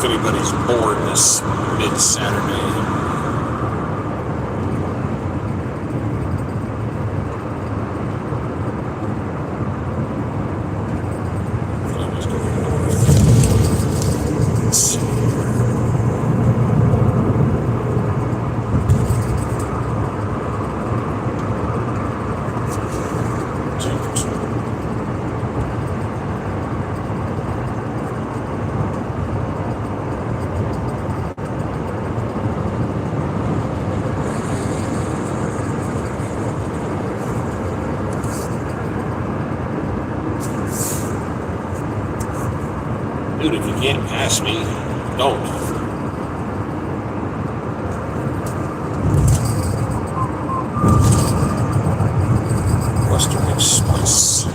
if anybody's bored this mid-Saturday. Dude, if you can't pass me, don't. Western Express.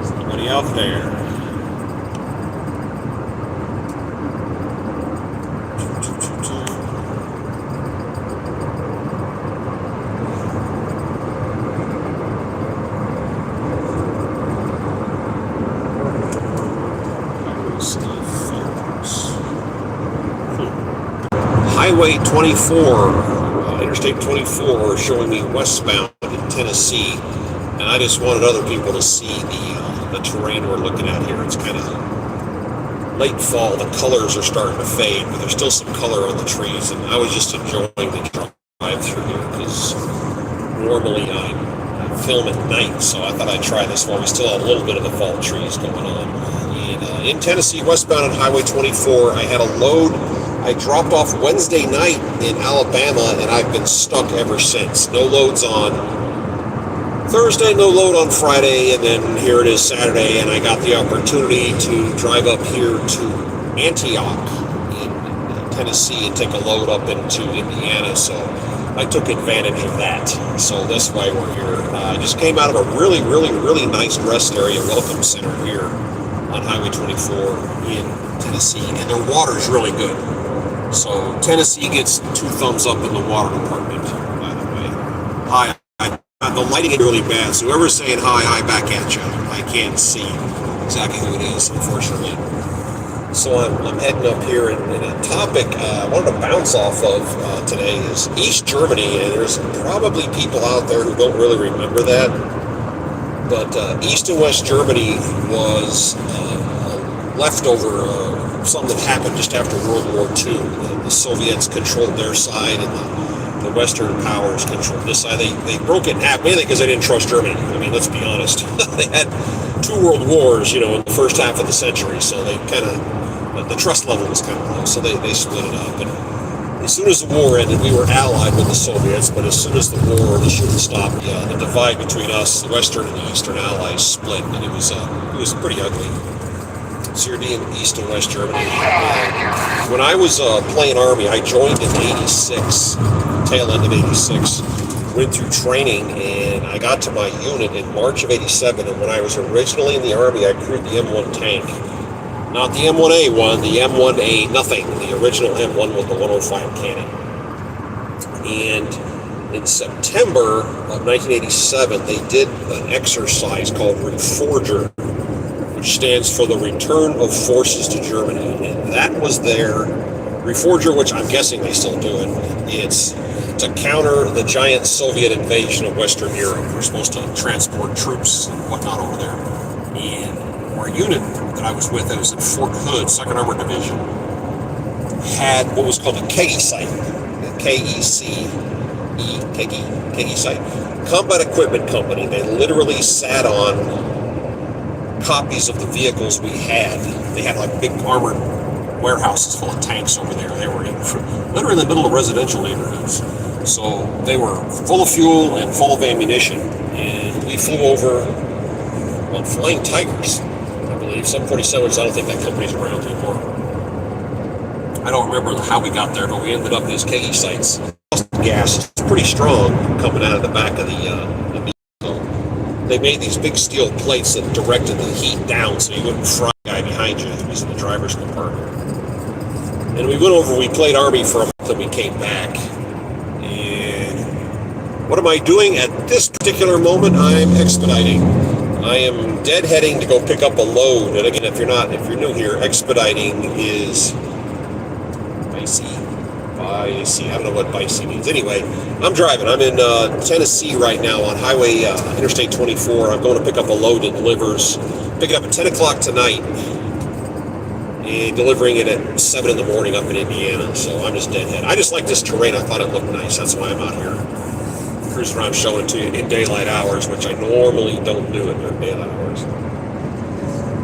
Somebody out there. Highway 24, Interstate 24, showing me westbound in Tennessee, and I just wanted other people to see the terrain we're looking at here. It's kind of late fall. The colors are starting to fade, but there's still some color on the trees, and I was just enjoying the drive through here because normally I film at night, so I thought I'd try this while we still have a little bit of the fall trees going on. And in Tennessee, westbound on Highway 24, I had a load I dropped off Wednesday night in Alabama, and I've been stuck ever since. No loads on Thursday, no load on Friday, and then here it is Saturday, and I got the opportunity to drive up here to Antioch in Tennessee and take a load up into Indiana, so I took advantage of that. So that's why we're here. I just came out of a really, really, really nice rest area, welcome center here on Highway 24 in Tennessee, and their water's really good. So Tennessee gets 2 thumbs up in the water department, by the way. Hi, the lighting is really bad, so whoever's saying hi back at you. I can't see exactly who it is, unfortunately. So I'm heading up here, and a topic I wanted to bounce off of today is East Germany, and there's probably people out there who don't really remember that, but East and West Germany was leftover something that happened just after World War II. The Soviets controlled their side, and the Western powers controlled this side. They broke it in half, mainly because they didn't trust Germany. I mean, let's be honest. They had 2 world wars, in the first half of the century, so they kind of, the trust level was kind of low, so they split it up. And as soon as the war ended, we were allied with the Soviets, but as soon as the war, the shooting stopped, the divide between us, the Western and the Eastern allies, split, and it was pretty ugly. So you're in East and West Germany. When I was playing Army, I joined in '86, tail end of '86, went through training, and I got to my unit in March of '87, and when I was originally in the Army, I crewed the M1 tank. Not the M1A one, the M1A nothing, the original M1 with the 105 cannon. And in September of 1987, they did an exercise called Reforger, which stands for the Return of Forces to Germany. And that was their Reforger, which I'm guessing they still do it. It's to counter the giant Soviet invasion of Western Europe. We're supposed to transport troops and whatnot over there. And our unit that I was with, that was at Fort Hood, 2nd Armored Division, had what was called a KE site. KECE, KE site. Combat Equipment Company. They literally sat on copies of the vehicles we had. They had like big armored warehouses full of tanks over there. They were literally in the middle of residential neighborhoods. So they were full of fuel and full of ammunition, and we flew over on Flying Tigers, I believe. 747s, I don't think that company's around anymore. I don't remember how we got there, but we ended up at these KE sites. Gas is pretty strong coming out of the back of the vehicle. They made these big steel plates that directed the heat down so you wouldn't fry the guy behind you who was in the driver's compartment. And we went over, we played Army for a month, and we came back. And what am I doing at this particular moment? I'm expediting. I am deadheading to go pick up a load. And again, if you're new here, expediting is Bicey. I don't know what Bicey means. Anyway, I'm driving. I'm in Tennessee right now on Highway Interstate 24. I'm going to pick up a load that delivers. Pick it up at 10 o'clock tonight and delivering it at 7 in the morning up in Indiana. So I'm just deadhead. I just like this terrain. I thought it looked nice. That's why I'm out here. Cruising around showing it to you in daylight hours, which I normally don't do it in daylight hours.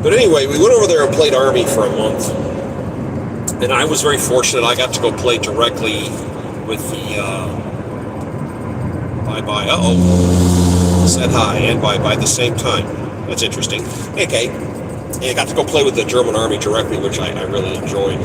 But anyway, we went over there and played Army for a month. And I was very fortunate. I got to go play directly with the said hi and bye the same time. That's interesting. Okay. And I got to go play with the German Army directly, which I really enjoyed.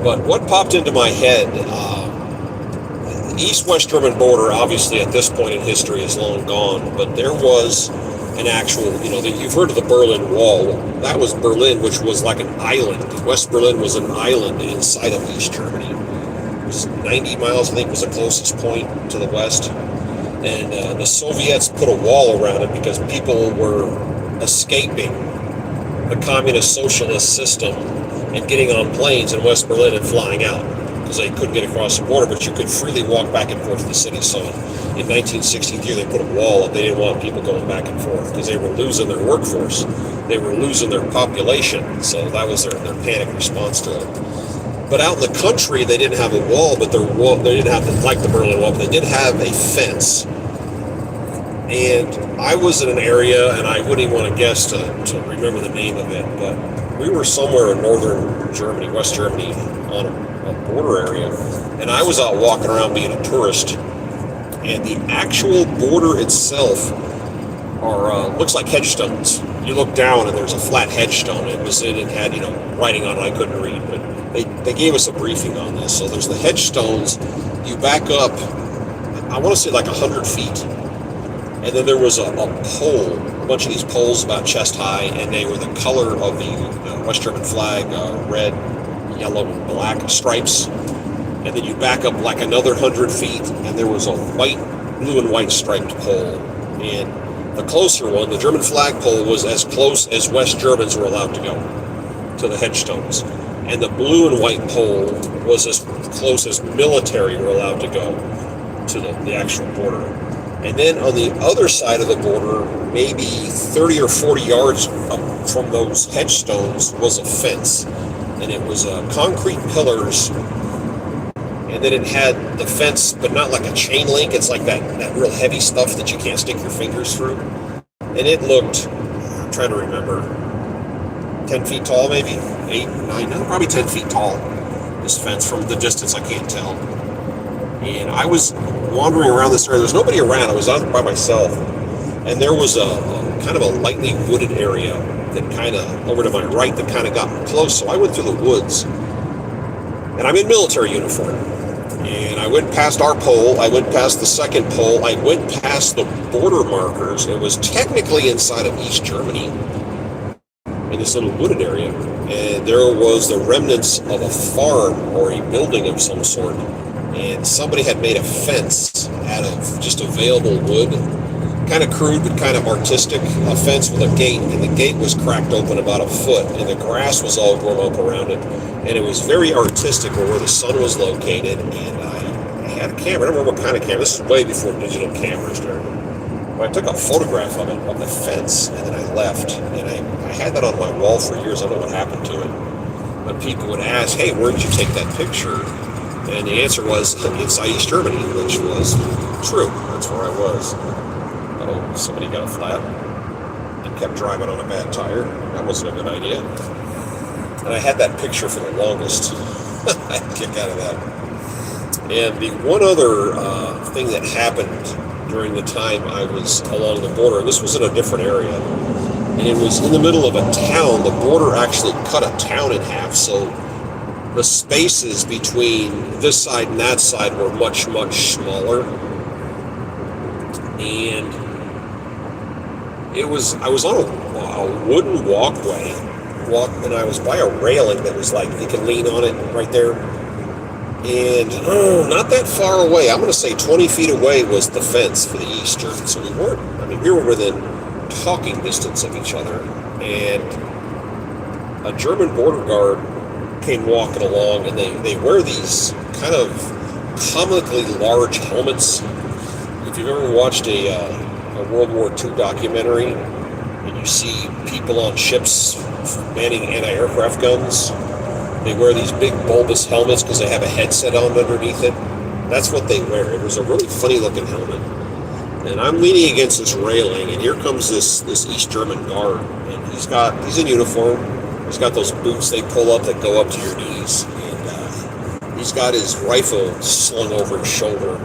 But what popped into my head, the East-West German border, obviously at this point in history, is long gone, but there was an actual, you've heard of the Berlin Wall. That was Berlin, which was like an island. West Berlin was an island inside of East Germany. It was 90 miles, I think, was the closest point to the west. And the Soviets put a wall around it because people were escaping the communist socialist system and getting on planes in West Berlin and flying out because they couldn't get across the border, but you could freely walk back and forth to the city. So in 1963, they put a wall up. They didn't want people going back and forth because they were losing their workforce. They were losing their population. So that was their panic response to it. But out in the country, they didn't have a wall, but they didn't have like the Berlin Wall, but they did have a fence. And I was in an area, and I wouldn't even want to guess to remember the name of it, but we were somewhere in northern Germany, West Germany, on a border area, and I was out walking around being a tourist, and the actual border itself looks like headstones. You look down, and there's a flat headstone. It had writing on it I couldn't read, but they gave us a briefing on this. So there's the headstones. You back up, I want to say like 100 feet. And then there was a pole, a bunch of these poles about chest high, and they were the color of the West German flag, red, yellow, and black stripes. And then you back up like another 100 feet, and there was a blue and white striped pole. And the closer one, the German flag pole, was as close as West Germans were allowed to go to the headstones. And the blue and white pole was as close as military were allowed to go to the actual border. And then on the other side of the border, maybe 30 or 40 yards up from those headstones was a fence. And it was concrete pillars. And then it had the fence, but not like a chain link. It's like that real heavy stuff that you can't stick your fingers through. And it looked, I'm trying to remember, 10 feet tall maybe? 8, 9, no, probably 10 feet tall. This fence from the distance, I can't tell. And I was wandering around this area. There was nobody around. I was out by myself. And there was a kind of a lightly wooded area that kind of, over to my right, that kind of got close. So I went through the woods. And I'm in military uniform. And I went past our pole. I went past the second pole. I went past the border markers. It was technically inside of East Germany in this little wooded area. And there was the remnants of a farm or a building of some sort. And somebody had made a fence out of just available wood, kind of crude but kind of artistic, a fence with a gate, and the gate was cracked open about a foot, and the grass was all grown up around it, and it was very artistic where the sun was located, and I had a camera. I don't remember what kind of camera. This is way before digital cameras started. But I took a photograph of it, of the fence, and then I left, and I had that on my wall for years. I don't know what happened to it. But people would ask, hey, where did you take that picture? And the answer was inside East Germany, which was true. That's where I was. Oh, somebody got a flat and kept driving on a bad tire. That wasn't a good idea. And I had that picture for the longest. I had a kick out of that. And the one other thing that happened during the time I was along the border, and this was in a different area, and it was in the middle of a town. The border actually cut a town in half, so the spaces between this side and that side were much, much smaller. And I was on a wooden walkway, and I was by a railing that was like, you can lean on it right there. And not that far away, I'm going to say 20 feet away, was the fence for the Eastern. So we were within talking distance of each other. And a German border guard came walking along, and they wear these kind of comically large helmets. If you've ever watched a World War II documentary, and you see people on ships manning anti-aircraft guns, they wear these big bulbous helmets because they have a headset on underneath it. That's what they wear. It was a really funny looking helmet. And I'm leaning against this railing, and here comes this East German guard, and he's in uniform. He's got those boots they pull up that go up to your knees, and he's got his rifle slung over his shoulder,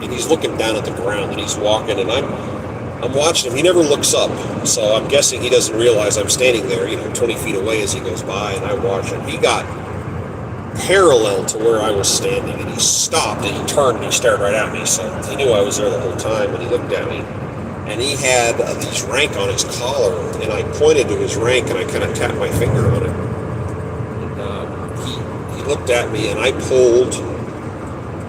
and he's looking down at the ground, and he's walking, and I'm watching him. He never looks up, so I'm guessing he doesn't realize I'm standing there, 20 feet away as he goes by, and I watch him. He got parallel to where I was standing, and he stopped, and he turned, and he stared right at me, so he knew I was there the whole time, and he looked at me, and he had these rank on his collar, and I pointed to his rank, and I kind of tapped my finger on it, and he looked at me, and I pulled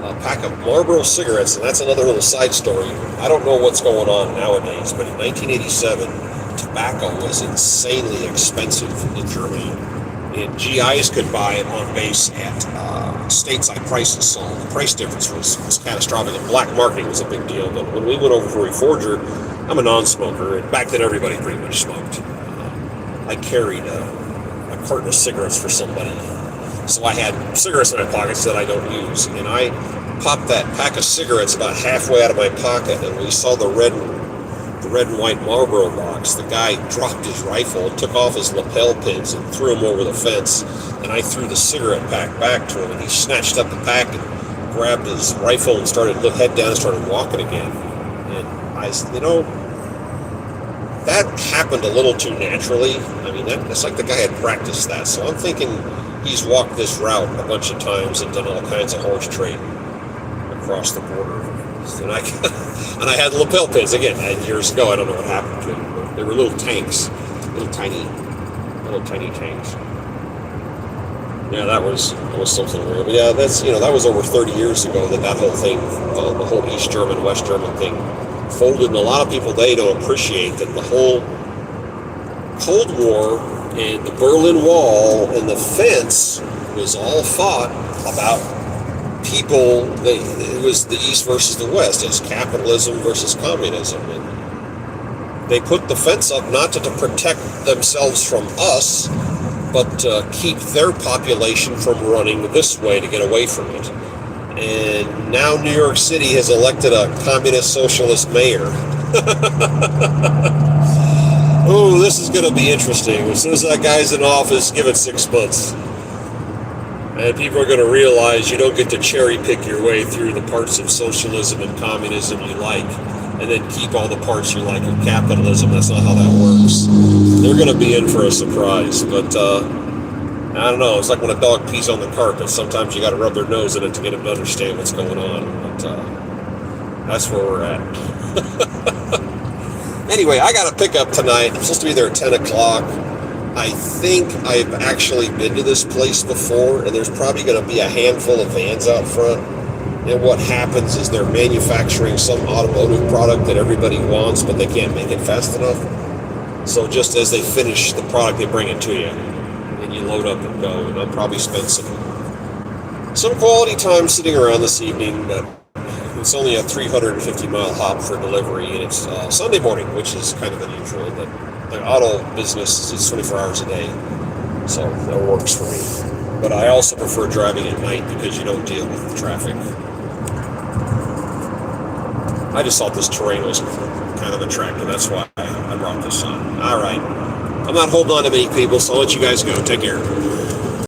a pack of Marlboro cigarettes, and that's another little side story. I don't know what's going on nowadays, but in 1987, tobacco was insanely expensive in Germany, and GIs could buy it on base at stateside prices, so the price difference was catastrophic, and black marketing was a big deal. But when we went over for Reforger, I'm a non-smoker, and back then everybody pretty much smoked. I carried a carton of cigarettes for somebody, so I had cigarettes in my pockets that I don't use, and I popped that pack of cigarettes about halfway out of my pocket, and we saw the red and white Marlboro box. The guy dropped his rifle, took off his lapel pins, and threw them over the fence, and I threw the cigarette pack back to him, and he snatched up the pack and grabbed his rifle and started head down and started walking again. And that happened a little too naturally. I mean, it's like the guy had practiced that, so I'm thinking he's walked this route a bunch of times and done all kinds of horse trading across the border. And I had lapel pins again. Years ago, I don't know what happened to them. They were little tanks, little tiny tanks. Yeah, that was something real. But yeah, that was over 30 years ago that whole thing, the whole East German, West German thing folded. And a lot of people, they don't appreciate that the whole Cold War and the Berlin Wall and the fence was all fought about people. It was the East versus the West. It's capitalism versus communism. And they put the fence up not to protect themselves from us, but to keep their population from running this way to get away from it. And now New York City has elected a communist socialist mayor. Oh, this is going to be interesting. As soon as that guy's in office, give it 6 months. And people are going to realize you don't get to cherry pick your way through the parts of socialism and communism you like, and then keep all the parts you like of capitalism. That's not how that works. They're going to be in for a surprise. But I don't know. It's like when a dog pees on the carpet. Sometimes you got to rub their nose in it to get them to understand what's going on. But that's where we're at. Anyway, I got to pick up tonight. I'm supposed to be there at 10 o'clock. I think I've actually been to this place before, and there's probably going to be a handful of vans out front. And what happens is they're manufacturing some automotive product that everybody wants, but they can't make it fast enough. So just as they finish the product, they bring it to you, and you load up and go. And I'll probably spend some quality time sitting around this evening, but it's only a 350-mile hop for delivery, and it's Sunday morning, which is kind of unusual, but the auto business is 24 hours a day, so that works for me. But I also prefer driving at night because you don't deal with traffic. I just thought this terrain was kind of attractive. That's why I brought this on. All right. I'm not holding on to many people, so I'll let you guys go. Take care.